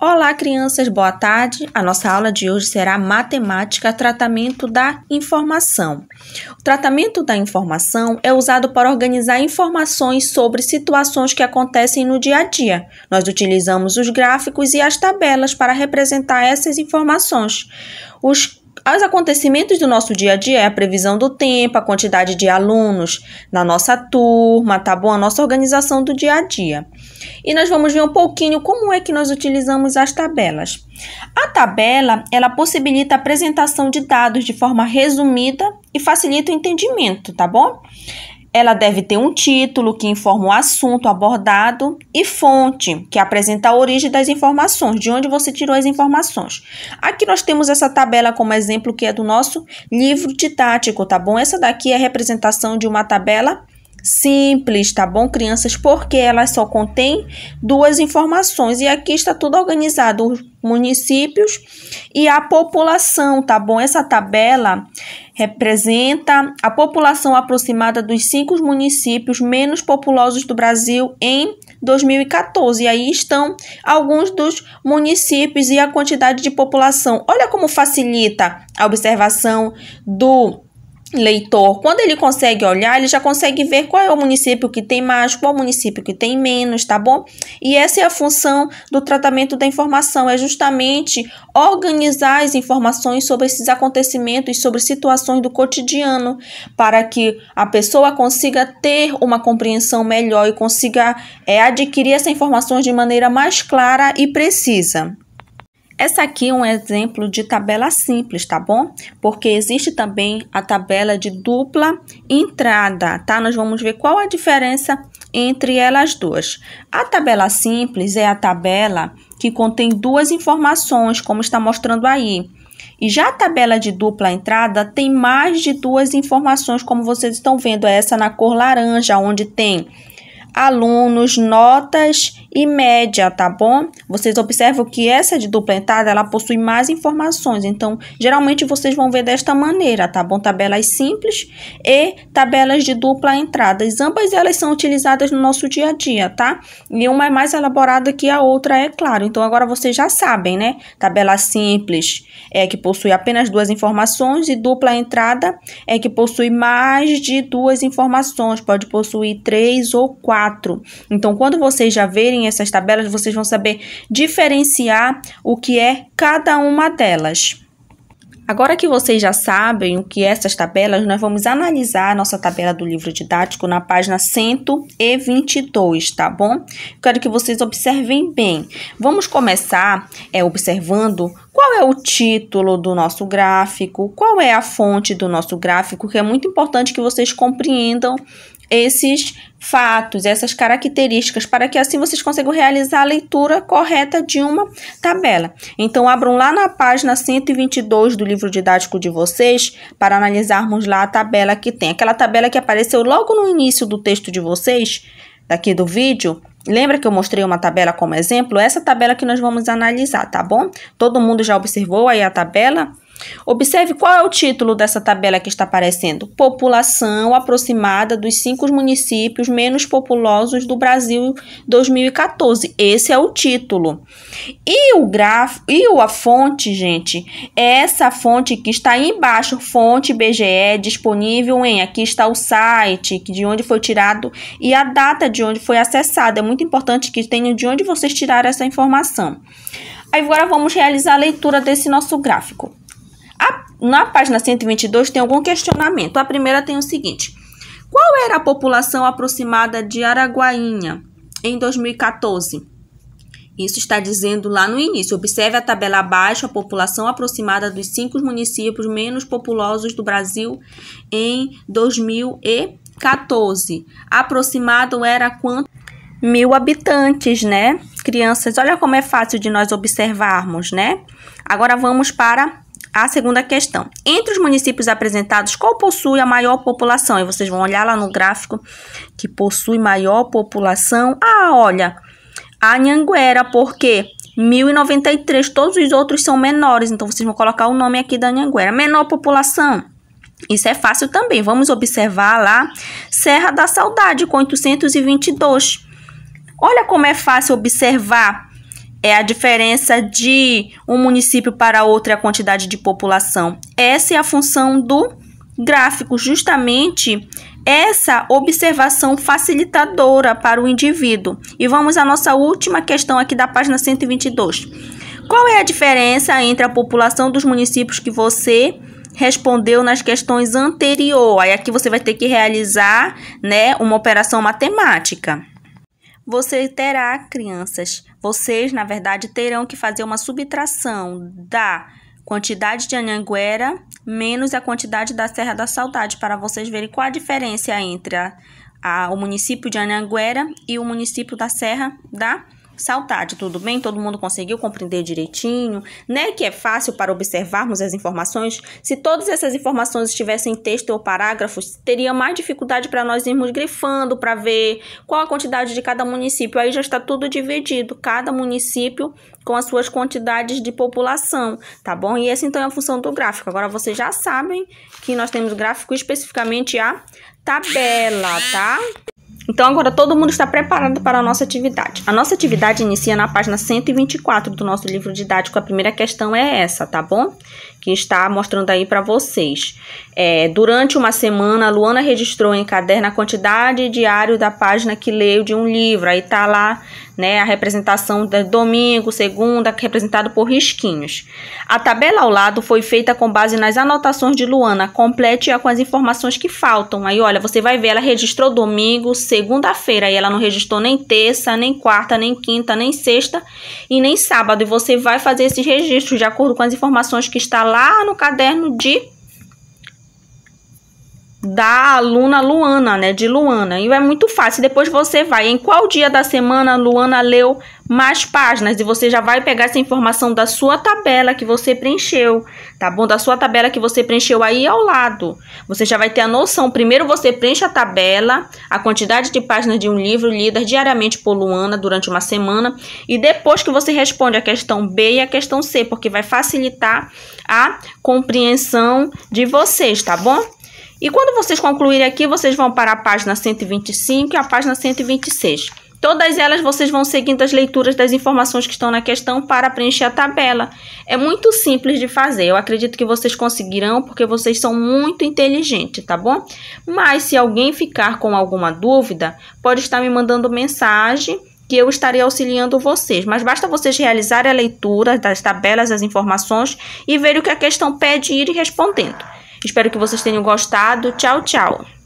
Olá, crianças, boa tarde. A nossa aula de hoje será Matemática, Tratamento da Informação. O tratamento da informação é usado para organizar informações sobre situações que acontecem no dia a dia. Nós utilizamos os gráficos e as tabelas para representar essas informações. Os acontecimentos do nosso dia a dia é a previsão do tempo, a quantidade de alunos na nossa turma, tá bom? A nossa organização do dia a dia. E nós vamos ver um pouquinho como é que nós utilizamos as tabelas. A tabela, ela possibilita a apresentação de dados de forma resumida e facilita o entendimento, tá bom? Ela deve ter um título que informa o assunto abordado e fonte, que apresenta a origem das informações, de onde você tirou as informações. Aqui nós temos essa tabela como exemplo que é do nosso livro didático, tá bom? Essa daqui é a representação de uma tabela simples, tá bom, crianças? Porque ela só contém duas informações e aqui está tudo organizado, os municípios e a população, tá bom? Essa tabela representa a população aproximada dos 5 municípios menos populosos do Brasil em 2014. E aí estão alguns dos municípios e a quantidade de população. Olha como facilita a observação do leitor. Quando ele consegue olhar, ele já consegue ver qual é o município que tem mais, qual é o município que tem menos, tá bom? E essa é a função do tratamento da informação, é justamente organizar as informações sobre esses acontecimentos, sobre situações do cotidiano, para que a pessoa consiga ter uma compreensão melhor e consiga adquirir essas informações de maneira mais clara e precisa. Essa aqui é um exemplo de tabela simples, tá bom? Porque existe também a tabela de dupla entrada, tá? Nós vamos ver qual a diferença entre elas duas. A tabela simples é a tabela que contém duas informações, como está mostrando aí. E já a tabela de dupla entrada tem mais de duas informações, como vocês estão vendo. É essa na cor laranja, onde tem alunos, notas e média, tá bom? Vocês observam que essa de dupla entrada, ela possui mais informações. Então, geralmente vocês vão ver desta maneira, tá bom? Tabelas simples e tabelas de dupla entrada. Ambas elas são utilizadas no nosso dia a dia, tá? E uma é mais elaborada que a outra, é claro. Então, agora vocês já sabem, né? Tabela simples é que possui apenas duas informações e dupla entrada é que possui mais de duas informações. Pode possuir 3 ou 4. Então, quando vocês já verem essas tabelas, vocês vão saber diferenciar o que é cada uma delas. Agora que vocês já sabem o que é essas tabelas, nós vamos analisar a nossa tabela do livro didático na página 122, tá bom? Quero que vocês observem bem. Vamos começar observando qual é o título do nosso gráfico, qual é a fonte do nosso gráfico, que é muito importante que vocês compreendam esses fatos, essas características, para que assim vocês consigam realizar a leitura correta de uma tabela. Então, abram lá na página 122 do livro didático de vocês, para analisarmos lá a tabela que tem. Aquela tabela que apareceu logo no início do texto de vocês, daqui do vídeo. Lembra que eu mostrei uma tabela como exemplo? Essa tabela que nós vamos analisar, tá bom? Todo mundo já observou aí a tabela? Observe qual é o título dessa tabela que está aparecendo. População aproximada dos 5 municípios menos populosos do Brasil 2014. Esse é o título. E o gráfico e a fonte, gente, é essa fonte que está aí embaixo, fonte IBGE, disponível em, aqui está o site de onde foi tirado e a data de onde foi acessado. É muito importante que tenham de onde vocês tiraram essa informação. Agora vamos realizar a leitura desse nosso gráfico. Na página 122 tem algum questionamento. A primeira tem o seguinte: qual era a população aproximada de Araguainha em 2014? Isso está dizendo lá no início. Observe a tabela abaixo, a população aproximada dos 5 municípios menos populosos do Brasil em 2014. Aproximado era quanto? 1.000 habitantes, né? Crianças, olha como é fácil de nós observarmos, né? Agora vamos para a segunda questão. Entre os municípios apresentados, qual possui a maior população? E vocês vão olhar lá no gráfico que possui maior população. Olha, a Anhanguera, porque 1.093, todos os outros são menores. Então, vocês vão colocar o nome aqui da Anhanguera. Menor população, isso é fácil também. Vamos observar lá, Serra da Saudade, com 822. Olha como é fácil observar É a diferença de um município para outro e a quantidade de população. Essa é a função do gráfico, justamente essa observação facilitadora para o indivíduo. E vamos à nossa última questão aqui da página 122. Qual é a diferença entre a população dos municípios que você respondeu nas questões anteriores? Aí aqui você vai ter que realizar, né, uma operação matemática. Você terá, crianças, vocês, na verdade, terão que fazer uma subtração da quantidade de Anhanguera menos a quantidade da Serra da Saudade, para vocês verem qual a diferença entre o município de Anhanguera e o município da Serra da Saudade. Tudo bem? Todo mundo conseguiu compreender direitinho, né? Que é fácil para observarmos as informações. Se todas essas informações estivessem em texto ou parágrafos, teria mais dificuldade para nós irmos grifando para ver qual a quantidade de cada município. Aí já está tudo dividido, cada município com as suas quantidades de população, tá bom? E essa então é a função do gráfico. Agora vocês já sabem que nós temos gráfico, especificamente a tabela, tá? Então, agora todo mundo está preparado para a nossa atividade. A nossa atividade inicia na página 124 do nosso livro didático. A primeira questão é essa, tá bom? Que está mostrando aí para vocês. Durante uma semana, a Luana registrou em caderno a quantidade diária da página que leu de um livro. Aí tá lá, né, a representação de domingo, segunda, representado por risquinhos. A tabela ao lado foi feita com base nas anotações de Luana. Complete-a com as informações que faltam. Aí, olha, você vai ver, ela registrou domingo, segunda-feira. Aí ela não registrou nem terça, nem quarta, nem quinta, nem sexta e nem sábado. E você vai fazer esses registros de acordo com as informações que está lá no caderno da aluna Luana, né, de Luana. E é muito fácil. Depois você vai em qual dia da semana Luana leu mais páginas e você já vai pegar essa informação da sua tabela que você preencheu, tá bom? Da sua tabela que você preencheu aí ao lado. Você já vai ter a noção. Primeiro você preenche a tabela, a quantidade de páginas de um livro lidas diariamente por Luana durante uma semana e depois que você responde a questão B e a questão C, porque vai facilitar a compreensão de vocês, tá bom? E quando vocês concluírem aqui, vocês vão para a página 125 e a página 126. Todas elas vocês vão seguindo as leituras das informações que estão na questão para preencher a tabela. É muito simples de fazer. Eu acredito que vocês conseguirão porque vocês são muito inteligentes, tá bom? Mas se alguém ficar com alguma dúvida, pode estar me mandando mensagem que eu estarei auxiliando vocês. Mas basta vocês realizarem a leitura das tabelas, as informações e ver o que a questão pede e ir respondendo. Espero que vocês tenham gostado. Tchau, tchau!